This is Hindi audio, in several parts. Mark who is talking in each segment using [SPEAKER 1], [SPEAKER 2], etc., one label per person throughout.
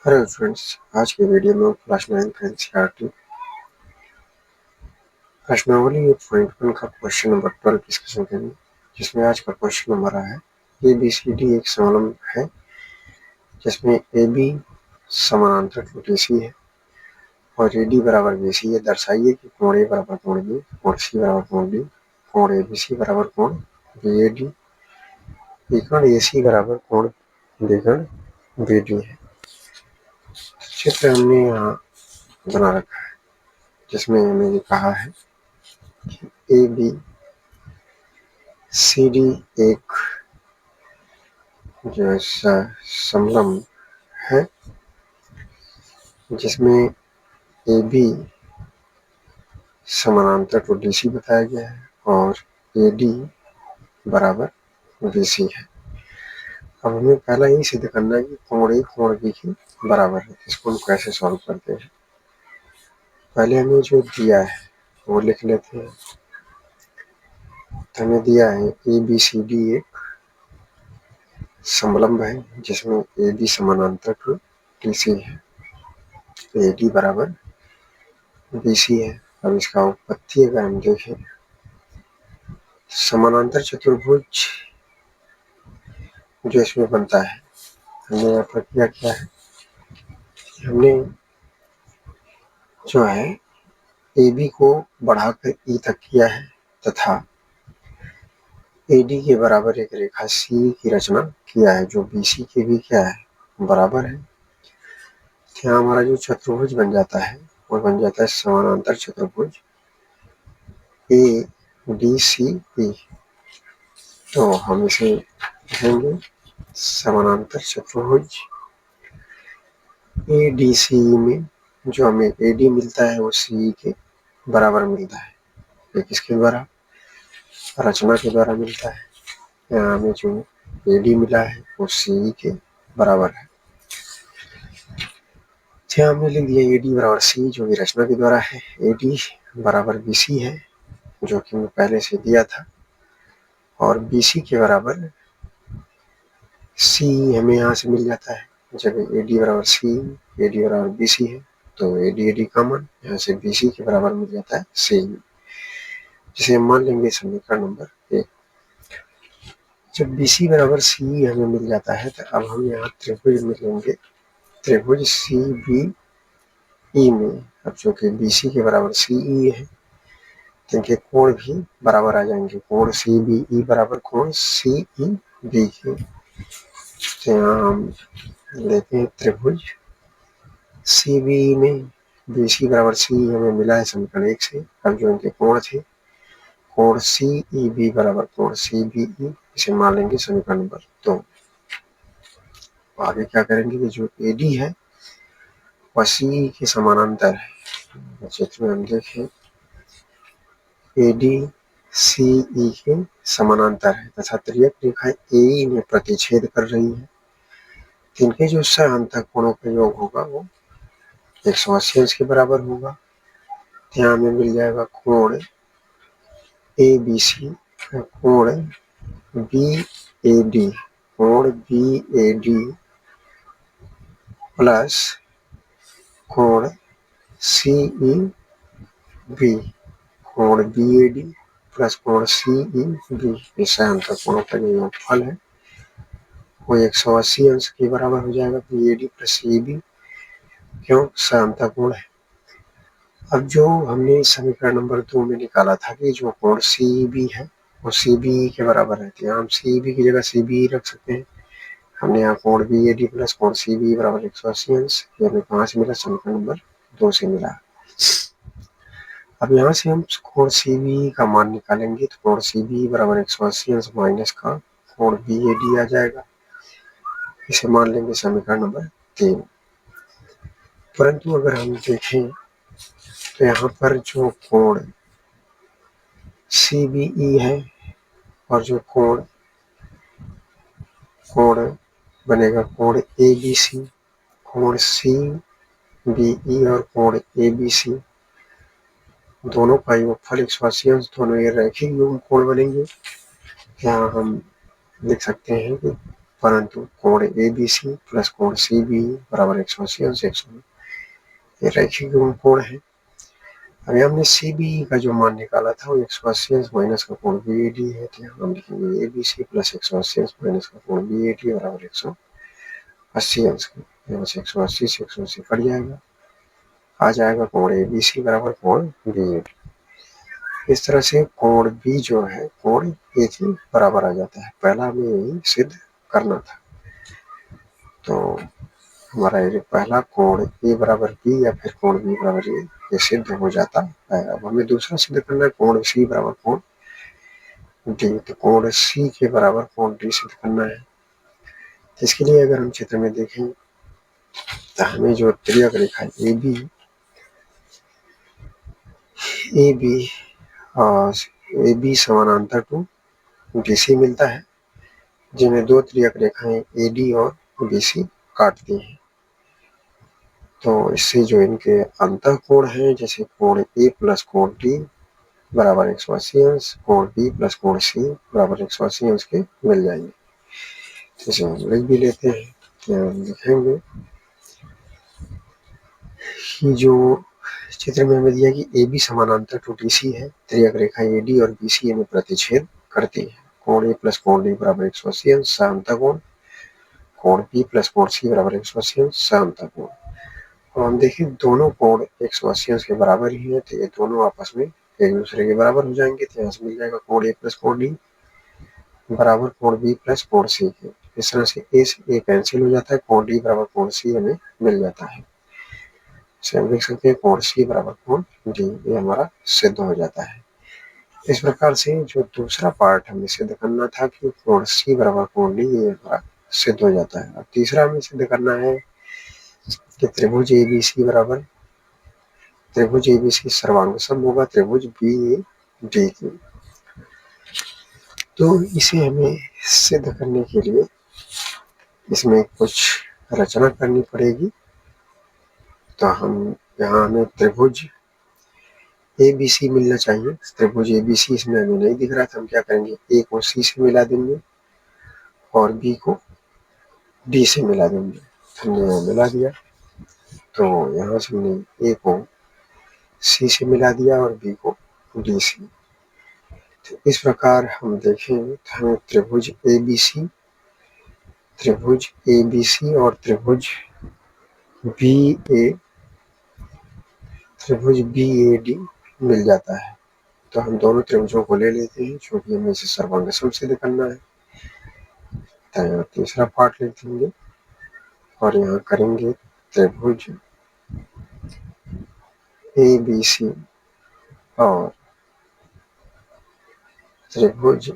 [SPEAKER 1] हेलो फ्रेंड्स, आज की वीडियो में क्लास 9 का एनसीईआरटी प्रश्नावली 8.1 का क्वेश्चन नंबर 12 डिस्कशन करेंगे, जिसमें आज का क्वेश्चन नंबर है ABCD एक समलंब है जिसमें AB समानांतर टू DC है और AD बराबर BC है। दर्शाइए कि कोण A बराबर कोण B, कोण C बराबर कोण D, कोण ABC बराबर कोण BAD, विकर्ण AC बराबर कोण विकर्ण BD है। चित्र हमने यहाँ बना रखा है जिसमें हमें ये कहा है AB CD एक जो ऐसा समलंब है जिसमें AB समानांतर टू DC बताया गया है और AD बराबर BC है। अब हमें पहला यही सिद्ध करना है कि कोण A कोण B के बराबर है। इसको हम कैसे सॉल्व करते हैं, पहले हमें जो दिया है वो लिख लेते हैं। तो हमें दिया है ABCD एक समलंब है जिसमें AB समानांतर टू DC है, तो AD बराबर BC है। अब इसका उत्पत्ति अगर हम देखें, समानांतर चतुर्भुज जो इसमें बनता है, हमने यहाँ पर क्या है, हमने जो है AB को बढ़ाकर E तक किया है तथा AD के बराबर एक रेखा C की रचना किया है जो BC के भी क्या है, बराबर है। यहाँ हमारा जो चतुर्भुज बन जाता है वो बन जाता है समानांतर चतुर्भुज ADCE। तो हम इसे लिखेंगे समानांतर चतुर्भुज ADCE में जो हमें AD मिलता है वो CE के बराबर मिलता है। ये किसके द्वारा, रचना के द्वारा मिलता है। यहाँ हमें जो AD मिला है वो CE के बराबर है। यहाँ हमने लिख दिया AD बराबर CE जो कि रचना के द्वारा है। AD बराबर BC है जो कि मैं पहले से दिया था और BC के बराबर CE हमें यहाँ से मिल जाता है। जब AD बराबर CE, AD बराबर BC है तो AD कॉमन, यहाँ से BC के बराबर मिल जाता है CE, जिसे हम मान लेंगे समीकरण नंबर 1। जब BC बराबर CE हमें मिल जाता है तो अब हम यहाँ त्रिभुज में लेंगे, त्रिभुज CBE में अब जो कि BC के बराबर CE है तो इनके कोण भी बराबर आ जाएंगे। कोण CBE बराबर कोण CEB के। तो यहाँ हम लेते हैं त्रिभुज CBE में BC बराबर CE हमें मिला है समीकरण 1 से। अब जो इनके कोण थे, कोण CEB बराबर कोण CBE, इसे मान लेंगे समीकरण नंबर 2। आगे क्या करेंगे कि जो AD है वह CE के समानांतर है। चित्र में हम देखें AD CE के समानांतर है तथा तिर्यक रेखा AE में प्रतिच्छेद कर रही है। इनके जो सहांतक कोणों का योग होगा वो 180 अंश के बराबर होगा। यहाँ हमें मिल जाएगा कोण ABC, कोण BAD, कोण BAD प्लस कोण CEB, कोण BAD प्लस कोण CEB। इस सहांतक कोणों का जो योगफल है वो 180 अंश के बराबर हो जाएगा। BAD प्लस CEB क्यों, सहांतक कोण है। अब जो हमने समीकरण नंबर 2 में निकाला था कि जो कोण CEB है वो CBE के बराबर है, तो यहाँ हम CEB की जगह CBE रख सकते हैं। हमने यहाँ कोण BAD प्लस कोण CBE बराबर 180 अंश, ये हमें कहाँ से मिला, समीकरण नंबर 2 से मिला। अब यहाँ से हम कोण CBE का मान निकालेंगे तो कोण CBE बराबर 180 अंश माइनस का कोण BAD आ जाएगा, इसे मान लेंगे समीकरण नंबर 3। परंतु अगर हम देखें तो यहाँ पर जो कोण CBE है और जो कोण बनेगा कोण ABC, कोण CBE और कोण ABC दोनों का योगफल 180 अंश, दोनों ये रैखिक योग कोण बनेंगे। यहाँ हम लिख सकते हैं कि परंतु कोण ABC प्लस कोण CBE बराबर 180 अंश 100, ये रैखिक कोण है। अभी हमने CBE का जो मान निकाला था वो 180 अंश माइनस का कोण BAD है, तो यहाँ हम लिखेंगे ABC प्लस 180 अंश माइनस का कोण BAD बराबर 180 अंश का, यहाँ से 180 से 180 कट जाएगा, आ जाएगा कोण ABC बराबर कोण BAD। इस तरह से कोण B जो है कोण A के बराबर आ जाता है। पहला हमें यही सिद्ध करना था। तो हमारा ये पहला कोण A बराबर B या फिर कोण B बराबर A ये सिद्ध हो जाता है। अब हमें दूसरा सिद्ध करना है कोण C बराबर कोण D। तो कोण C के बराबर कोण D सिद्ध करना है। इसके लिए अगर हम चित्र में देखें तो हमें जो त्रियक रेखा AB समानांतर टू DC मिलता है, जिनमें दो त्रियक रेखाएं AD और BC काटती हैं। तो इससे जो इनके अंतः कोण है, जैसे कोण A प्लस कोण D बराबर 180 अंश, कोण B प्लस कोण C बराबर 180 अंश के मिल जाएंगे। इसे हम लिख भी लेते हैं, लिखेंगे कि जो चित्र में हमें दिया कि AB समानांतर टू DC है, त्रियक रेखा AD और BC में प्रतिच्छेद करती है। कोण A प्लस कोण D बराबर 180 अंश अंतः कोण B प्लस कोण C बराबर 180 अंश अंतः कोण। और हम देखें दोनों कोण 180 अंश के बराबर ही है, तो ये दोनों आपस में एक दूसरे के बराबर हो जाएंगे। तो यहाँ से मिल जाएगा कोण A प्लस कोण D बराबर कोण B प्लस कोण C के। इस तरह से A से A कैंसिल हो जाता है, कोण D बराबर कोण C हमें मिल जाता है। हम देख सकते हैं कोण C बराबर कोण D, ये हमारा सिद्ध हो जाता है। इस प्रकार से जो दूसरा पार्ट हमें सिद्ध करना था कि कोण C बराबर कोण D, ये हमारा सिद्ध हो जाता है। अब तीसरा हमें सिद्ध करना है कि त्रिभुज ABC सर्वांग सम होगा त्रिभुज BAD की। तो इसे हमें सिद्ध करने के लिए इसमें कुछ रचना करनी पड़ेगी। तो हम यहाँ हमें त्रिभुज ABC मिलना चाहिए। त्रिभुज ABC इसमें हमें नहीं दिख रहा था, हम क्या करेंगे A को C से मिला देंगे और B को D से मिला देंगे। हमने यहाँ मिला दिया, तो यहाँ से हमने A को C से मिला दिया और B को D से। तो इस प्रकार हम देखें तो हमें त्रिभुज ABC और त्रिभुज BAD मिल जाता है। तो हम दोनों त्रिभुजों को ले लेते हैं, क्योंकि हमें इसे सर्वांग सम सिद्ध करना है। तो यहाँ तीसरा पार्ट लिख देंगे और यहाँ करेंगे त्रिभुज ABC और त्रिभुज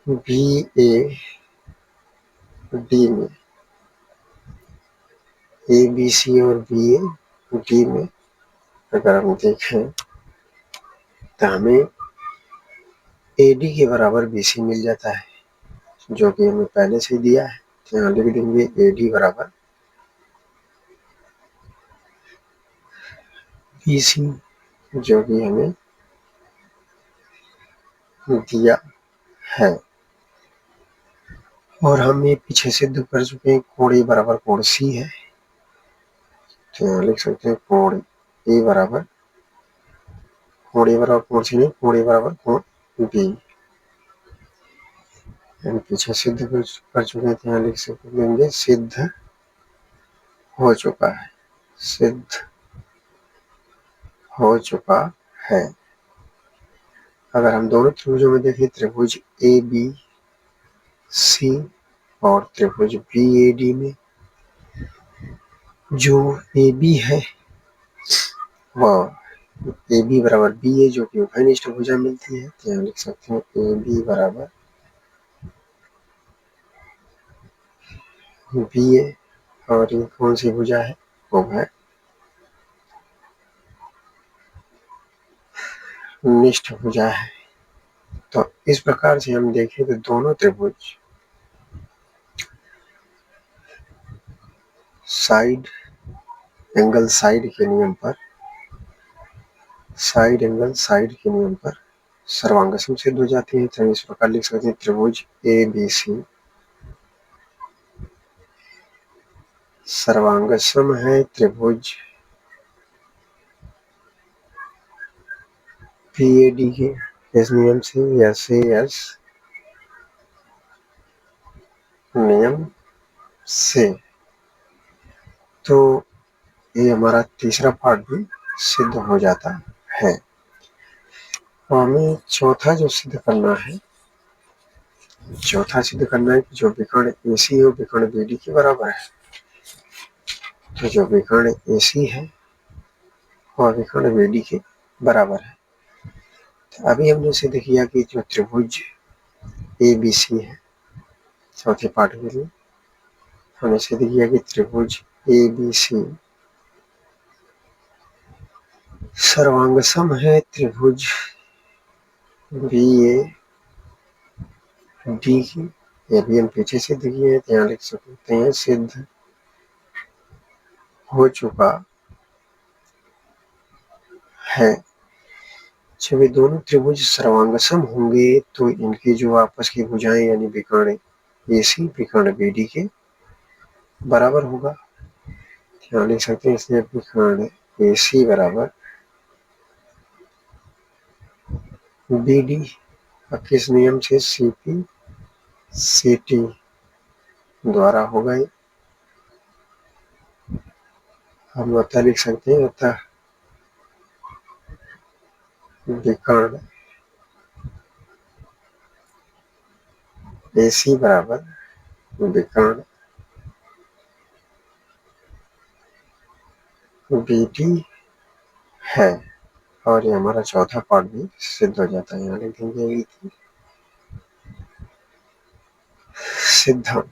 [SPEAKER 1] BAD में ABC और BAD में अगर हम देखें तो हमें AD के बराबर BC मिल जाता है, जो कि हमें पहले से दिया है। तो यहाँ लिख देंगे AD बराबर BC, जो कि हमें दिया है। और हम ये पीछे सिद्ध कर चुके हैं कोण A बराबर कोण C है। तो यहाँ लिख सकते हैं कोण A बराबर कोण C नहीं, कोण A बराबर कोण B। हम पीछे सिद्ध कर चुके हैं, तो यहाँ लिख सकते सिद्ध हो चुका है, सिद्ध हो चुका है। अगर हम दोनों त्रिभुजों में देखें, त्रिभुज ABC और त्रिभुज BAD में जो AB है वह AB बराबर BA, जो कि उभयनिष्ठ भुजा मिलती है। तो यहाँ लिख सकते हैं AB बराबर BA, और ये कौन सी भुजा है, उभयनिष्ठ भुजा है। तो इस प्रकार से हम देखें तो दोनों त्रिभुज साइड एंगल साइड के नियम पर सर्वांगसम सिद्ध हो जाती है। तो इस प्रकार लिख सकते हैं त्रिभुज ABC सर्वांगसम है त्रिभुज PAD के इस नियम से या SAS नियम से। तो ये हमारा तीसरा पार्ट भी सिद्ध हो जाता है। और हमें चौथा जो सिद्ध करना है, चौथा सिद्ध करना है कि जो विकर्ण AC है वो विकर्ण BD के बराबर है। तो जो विकर्ण AC है और विकर्ण BD के बराबर है। तो अभी हमने सिद्ध किया कि जो त्रिभुज ABC है, चौथे पार्ट के लिए हमने सिद्ध किया कि त्रिभुज ABC सर्वांगसम है त्रिभुज BAD की। ये भी हम पीछे सिद्ध किए हैं, यहाँ लिख सकते हैं सिद्ध हो चुका है। जब ये दोनों त्रिभुज सर्वांगसम होंगे तो इनकी जो आपस की भुजाएं यानी विकर्ण AC विकर्ण BD के बराबर होगा। यहाँ लिख सकते हैं इसलिए विकर्ण AC बराबर BD किस नियम से CP CT द्वारा होगा। हम अतः लिख सकते हैं अतः विकर्ण AC बराबर विकर्ण BD है। और ये हमारा चौथा पार्ट भी सिद्ध हो जाता है। यहाँ लिख देंगे सिद्धांत।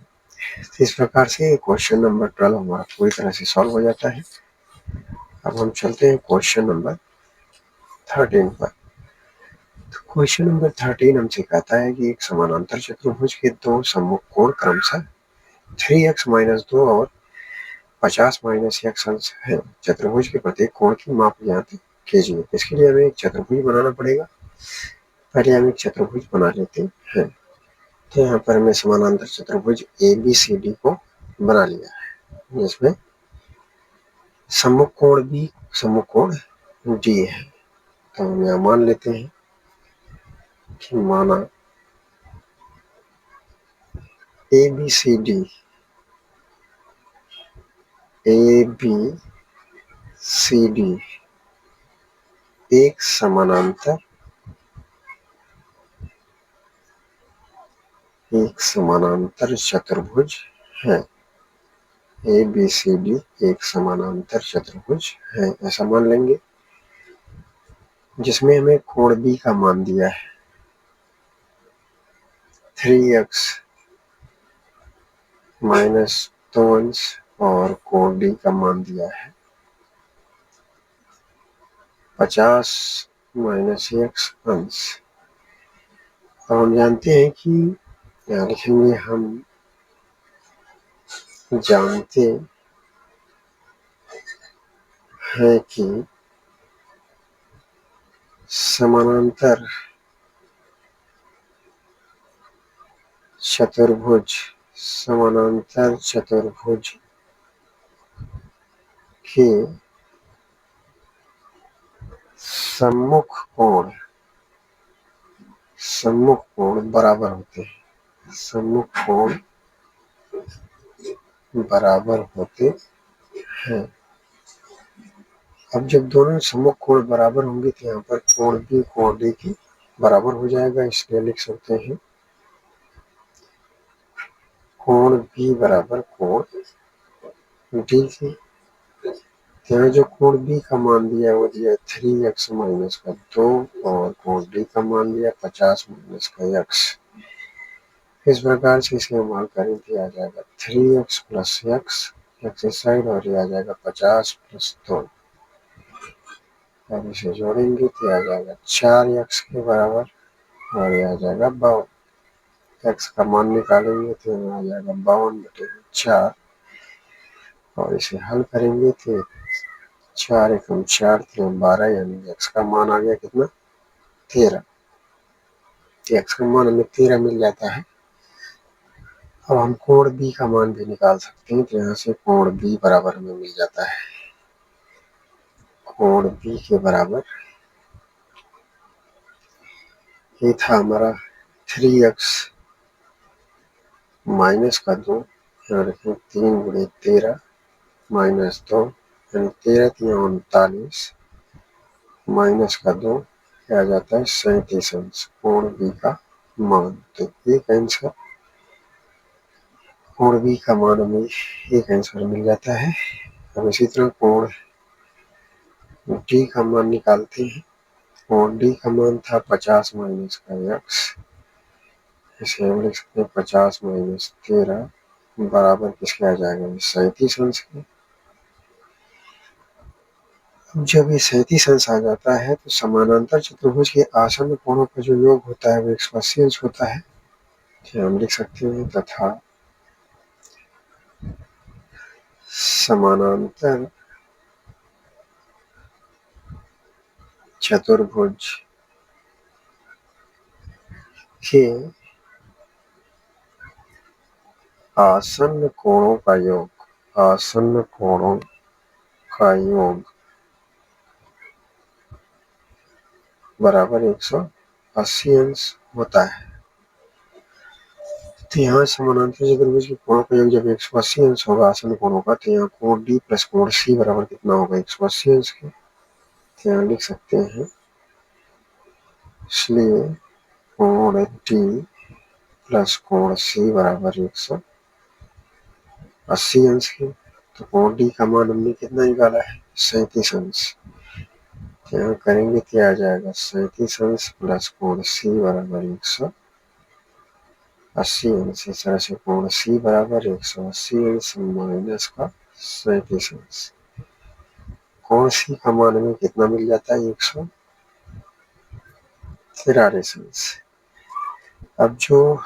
[SPEAKER 1] इस प्रकार से क्वेश्चन नंबर 12 हमारा पूरी तरह से सॉल्व हो जाता है। अब हम चलते हैं क्वेश्चन नंबर 13 पर। तो क्वेश्चन नंबर 13 हमसे कहता है कि एक समानांतर चतुर्भुज के दो सम्मुख कोण क्रमशः 3x - 2 और 50 - x अंश है। चतुर्भुज के प्रत्येक कोण की माप ज्ञात कीजिए। इसके लिए हमें एक चतुर्भुज बनाना पड़ेगा। पहले हम एक चतुर्भुज बना लेते हैं। तो यहाँ पर हमने समानांतर चतुर्भुज ABCD को बना लिया है, जिसमें सम्मुख कोण B सम्मुख कोण D है। तो हम यहाँ मान लेते हैं कि माना ABCD एक समानांतर चतुर्भुज है। ABCD एक समानांतर चतुर्भुज है, ऐसा मान लेंगे, जिसमें हमें कोण B का मान दिया है 3x - 2 अंश और कोण D का मान दिया है 50 - x अंश। अब हम जानते हैं कि यहाँ लिखेंगे हम जानते हैं कि समानांतर चतुर्भुज के सम्मुख कोण बराबर होते हैं। सम्मुख कोण बराबर होते हैं। अब जब दोनों सम्मुख कोण बराबर होंगे तो यहाँ पर कोण B कोण D की बराबर हो जाएगा। इसलिए लिख सकते हैं कोण B बराबर कोण D की। यहाँ जो कोण B का मान दिया वो दिया 3x - 2 और कोण D का मान दिया 50 - x। इस प्रकार से इसे हम हल करें तो आ जाएगा 3x + x साइड और ये आ जाएगा 50 + 2। अब इसे जोड़ेंगे तो आ जाएगा 4x के बराबर और ये आ जाएगा 52। x का मान निकालेंगे तो आ जाएगा 52/4 और इसे हल करेंगे तो 4 × 4 = 12 यानी x का मान आ गया कितना 13। x का मान हमें 13 मिल जाता है। अब हम कोण b का मान भी निकाल सकते हैं, तो यहाँ से कोण b बराबर हमें मिल जाता है। कोण b के बराबर ये था हमारा 3x माइनस का 2, यहाँ रखें 3 गुणे 13 माइनस 2, यानी 13 3 39 माइनस का 2 आ जाता है 37 अंश कोण बी का मान। तो एक आंसर कोण बी का मान हमें एक आंसर मिल जाता है। अब इसी तरह कोण डी का मान निकालते हैं। कोण डी का मान था 50 माइनस का x, इसे हम लिख सकते हैं 50 माइनस 13 बराबर किसके आ जाएगा 37 अंश के। जब ये 37 अंश आ जाता है तो समानांतर चतुर्भुज के आसन्न कोणों का जो योग होता है वो 180 अंश होता है। तो हम लिख सकते हैं तथा समानांतर चतुर्भुज के आसन्न कोणों का योग, आसन्न कोणों का योग बराबर 180 अंश होता है। तो यहाँ समानांतर चतुर्भुज के कोणों का योग जब 180 अंश होगा आसन्न कोणों का, तो यहाँ कोण डी प्लस कोण सी बराबर कितना होगा 180 अंश के। तो यहाँ लिख सकते हैं, इसलिए कोण डी प्लस कोण सी बराबर 180 अंश के। तो कोण डी का मान हमने कितना निकाला है 37 अंश। तो यहाँ करेंगे क्या आ जाएगा 37 अंश प्लस कोण सी बराबर 180 अंश। इस तरह से कोण सी बराबर 180 अंश माइनस का 37 अंश। कोण सी का मान हमें कितना मिल जाता है 143 अंश। अब जो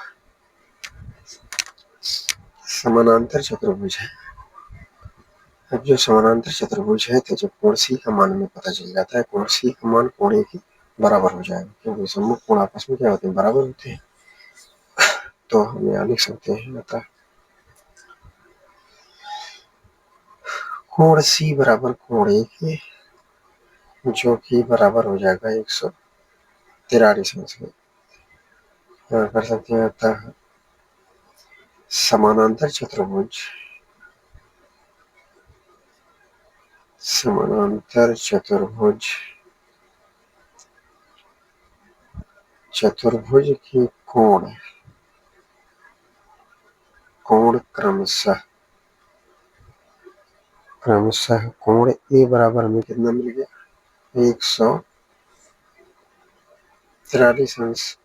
[SPEAKER 1] समानांतर चतुर्भुज है, अब जो समानांतर चतुर्भुज है, तो जब कोण सी का मान हमें पता चल जाता है, कोण सी का मान कोण ए के बराबर हो जाएगा, क्योंकि सम्मुख कोण आपस में क्या होते हैं बराबर होते हैं। तो हम यहाँ लिख सकते हैं अतः कोण सी बराबर कोण ए के, जो कि बराबर हो जाएगा 143 अंश के। यहाँ कर सकते हैं अतः समानांतर चतुर्भुज, समानांतर चतुर्भुज, चतुर्भुज की कोण, कोण क्रमशः कोण ए बराबर हमें कितना मिल गया 143 अंश।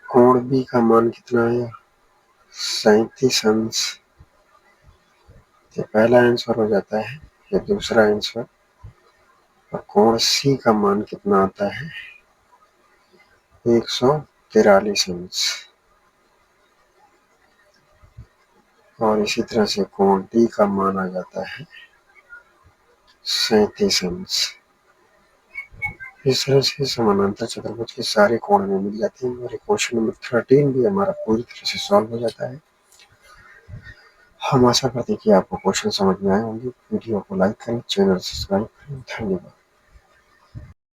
[SPEAKER 1] कोण बी का मान कितना आया 37 अंश। ये पहला आंसर हो जाता है, ये दूसरा आंसर। और कोण सी का मान कितना आता है 143 अंश। और इसी तरह से कोण डी का मान आ जाता है 37 अंश। इस तरह से समानांतर चतुर्भुज के सारे कोण हमें मिल जाते हैं और क्वेश्चन नंबर 13 भी हमारा पूरी तरह से सॉल्व हो जाता है। हम आशा करते हैं कि आपको क्वेश्चन समझ में आए होंगे। वीडियो को लाइक करें, चैनल सब्सक्राइब करें। धन्यवाद।